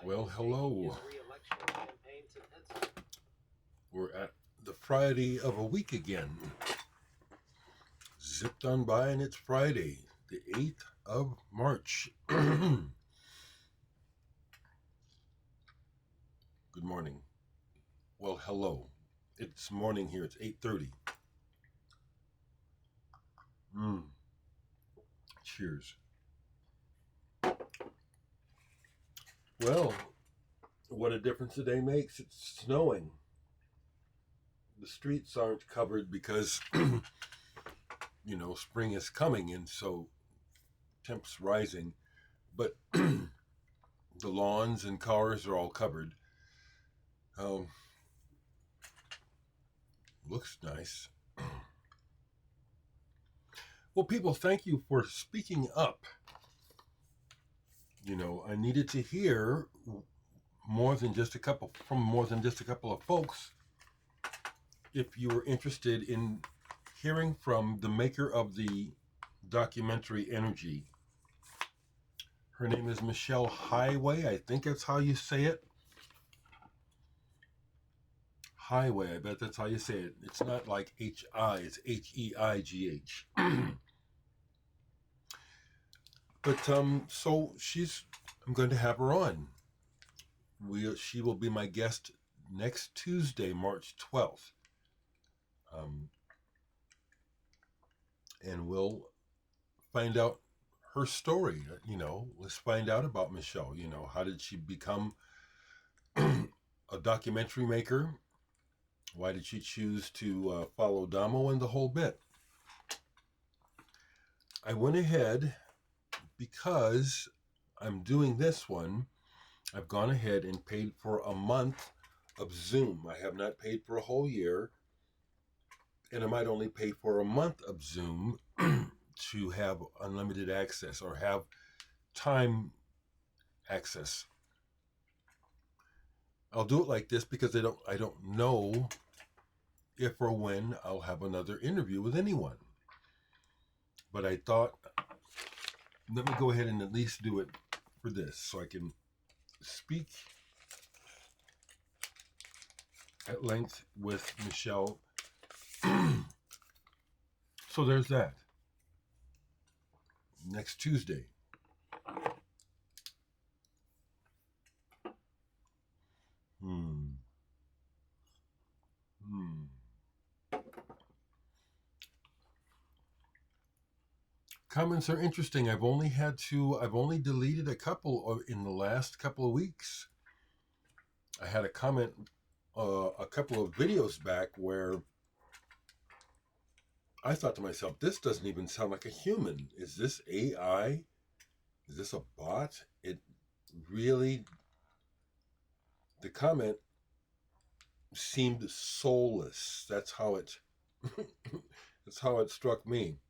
Well, hello. We're at the Friday of a week again. Zipped on by, and it's Friday, the 8th of March. Good morning. Well, hello. It's morning here. It's 8:30. Cheers. Well, what a difference a day makes. It's snowing. The streets aren't covered because, spring is coming, and so temps rising. But the lawns and cars are all covered. Looks nice. Well, people, thank you for speaking up. I needed to hear more than just a couple of folks. If you were interested in hearing from the maker of the documentary Energy, her name is Michelle Highway. I think that's how you say it. Highway. I bet that's how you say it. It's not like H-I. It's H-E-I-G-H. But so I'm going to have her on. She will be my guest next Tuesday, March 12th. And we'll find out her story. Let's find out about Michelle. How did she become a documentary maker? Why did she choose to follow Damo and the whole bit? I went ahead because I'm doing this one. I've gone ahead and paid for a month of Zoom. I have not paid for a whole year, and I might only pay for a month of Zoom to have unlimited access or have time access. I'll do it like this because I don't know if or when I'll have another interview with anyone. But I thought, let me go ahead and at least do it for this so I can speak at length with Michelle. So there's that. Next Tuesday. Comments are interesting. I've only deleted a couple in the last couple of weeks. I had a comment a couple of videos back where I thought to myself, this doesn't even sound like a human. Is this AI? Is this a bot? It really, the comment seemed soulless. That's how it struck me.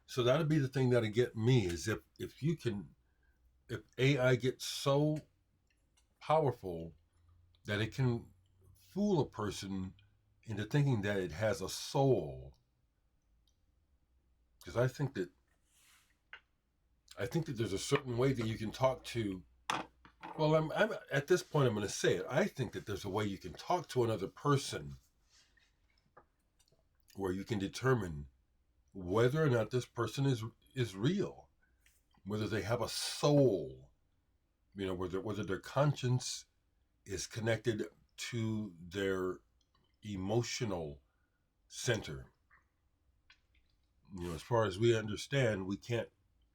So that'd be the thing that'd get me, is if AI gets so powerful that it can fool a person into thinking that it has a soul. Because I think that there's a certain way that you can talk to. Well, I'm at this point, I'm going to say it. I think that there's a way you can talk to another person where you can determine whether or not this person is real, whether they have a soul, whether their conscience is connected to their emotional center. As far as we understand, we can't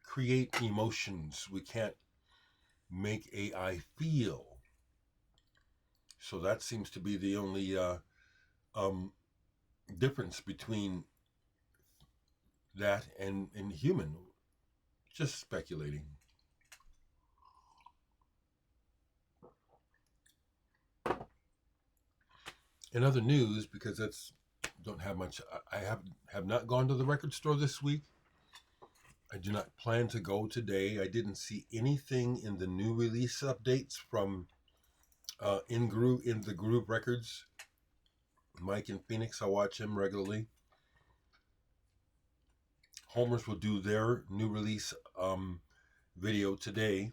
create emotions. We can't make AI feel. So that seems to be the only difference between that and human. Just speculating. In other news, because don't have much, I have not gone to the record store this week. I do not plan to go today. I didn't see anything in the new release updates from in the Groove Records. Mike in Phoenix, I watch him regularly. Homers will do their new release video today.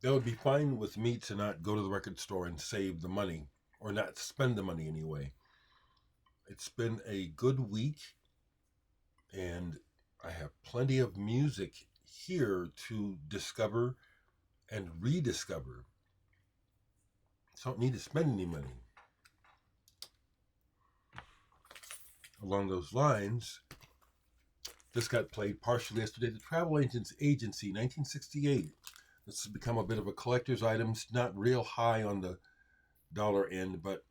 that would be fine with me to not go to the record store and save the money, or not spend the money anyway. It's been a good week, and I have plenty of music here to discover and rediscover. So I don't need to spend any money. Along those lines, this got played partially yesterday. The Travel Agents Agency, 1968. This has become a bit of a collector's item. It's not real high on the dollar end, but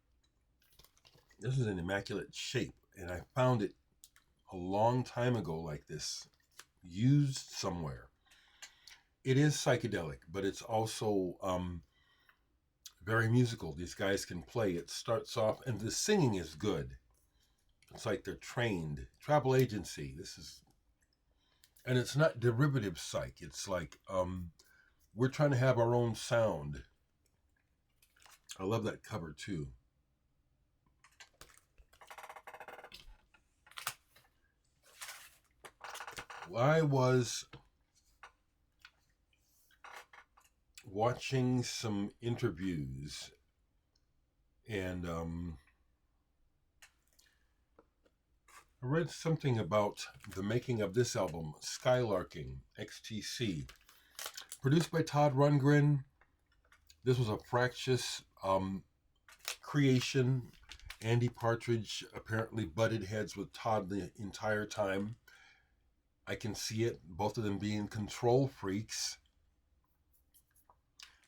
this is in immaculate shape. And I found it a long time ago like this, used somewhere. It is psychedelic, but it's also very musical. These guys can play. It starts off, and the singing is good. It's like they're trained. Travel Agency. This is, and it's not derivative psych. It's like we're trying to have our own sound. I love that cover too. I was watching some interviews, and I read something about the making of this album, Skylarking, XTC, produced by Todd Rundgren. This was a fractious creation. Andy Partridge apparently butted heads with Todd the entire time. I can see it, both of them being control freaks.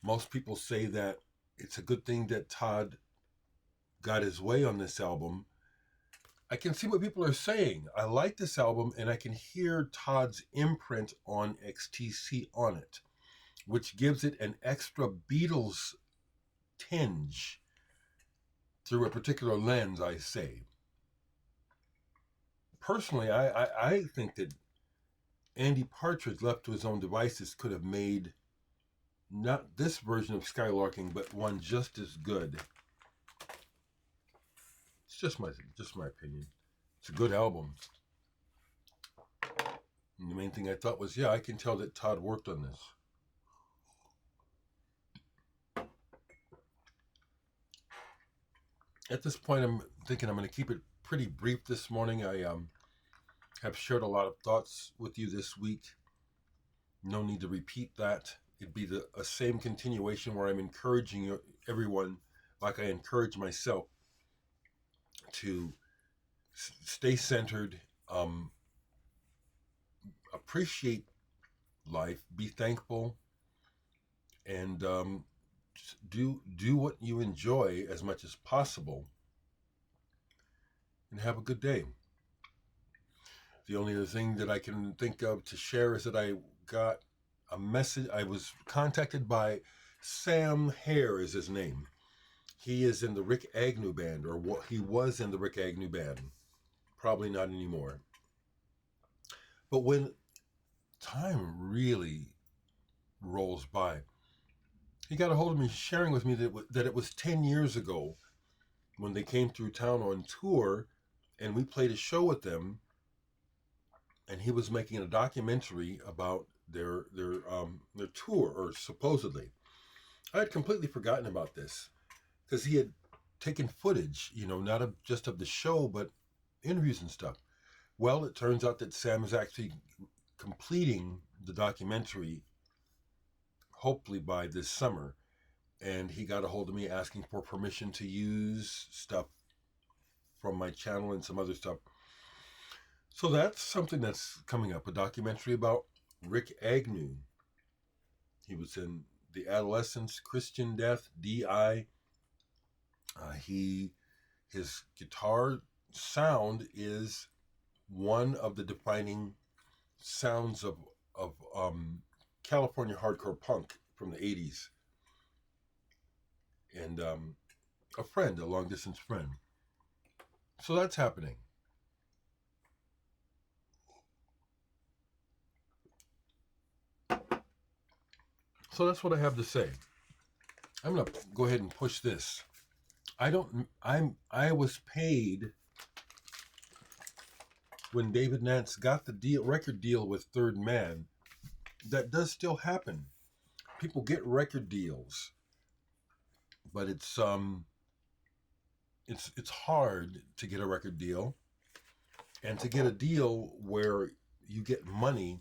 Most people say that it's a good thing that Todd got his way on this album. I can see what people are saying. I like this album, and I can hear Todd's imprint on XTC on it, which gives it an extra Beatles tinge through a particular lens, I say. Personally, I think that Andy Partridge, left to his own devices, could have made not this version of Skylarking, but one just as good. It's just my opinion. It's a good album. And the main thing I thought was, yeah, I can tell that Todd worked on this. At this point, I'm thinking I'm going to keep it pretty brief this morning. I have shared a lot of thoughts with you this week. No need to repeat that. It'd be a same continuation where I'm encouraging everyone, like I encourage myself, to stay centered, appreciate life, be thankful, and do what you enjoy as much as possible, and have a good day. The only other thing that I can think of to share is that I got a message. I was contacted by Sam Hare, is his name. He is in the Rick Agnew band, or what he was in the Rick Agnew band. Probably not anymore. But when time really rolls by, he got a hold of me, sharing with me that it was 10 years ago when they came through town on tour, and we played a show with them, and he was making a documentary about their tour, or supposedly. I had completely forgotten about this, because he had taken footage, not just of the show, but interviews and stuff. Well, it turns out that Sam is actually completing the documentary, hopefully by this summer, and he got a hold of me asking for permission to use stuff from my channel and some other stuff. So that's something that's coming up, a documentary about Rick Agnew. He was in The Adolescents, Christian Death, D.I. His guitar sound is one of the defining sounds of California hardcore punk from the 80s. And a long distance friend. So that's happening. So that's what I have to say. I'm going to go ahead and push this. I was paid when David Nance got the record deal with Third Man. That does still happen. people get record deals, but it's hard to get a record deal, and to get a deal where you get money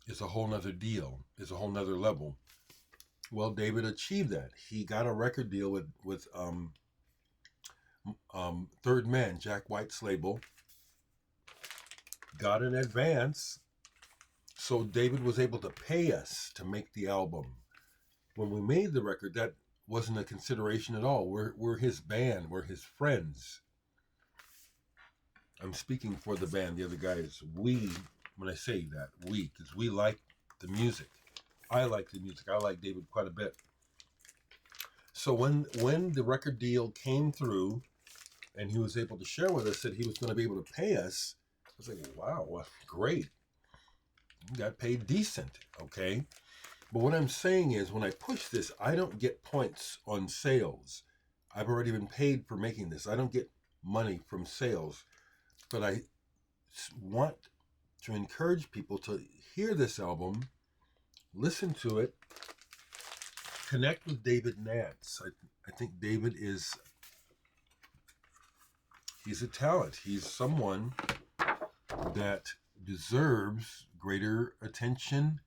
is a whole nother deal, is a whole nother level. Well, David achieved that. He got a record deal with Third Man, Jack White's label. Got an advance, so David was able to pay us to make the album. When we made the record, that wasn't a consideration at all. We're his band. We're his friends. I'm speaking for the band. The other guys, we, when I say that, we, because we like the music. I like the music. I like David quite a bit. So when the record deal came through and he was able to share with us that he was going to be able to pay us, I was like, wow, well, great. You got paid decent, okay? But what I'm saying is when I push this, I don't get points on sales. I've already been paid for making this. I don't get money from sales. But I want to encourage people to hear this album, listen to it, connect with David Nance. I think David he's a talent. He's someone that deserves greater attention.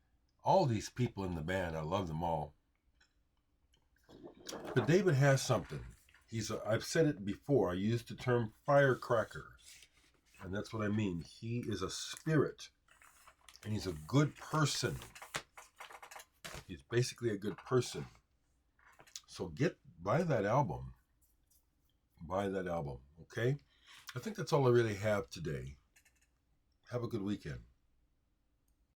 All these people in the band, I love them all. But David has something. I've said it before. I used the term firecracker. And that's what I mean. He is a spirit. And he's a good person. He's basically a good person. So buy that album. Buy that album, okay? I think that's all I really have today. Have a good weekend.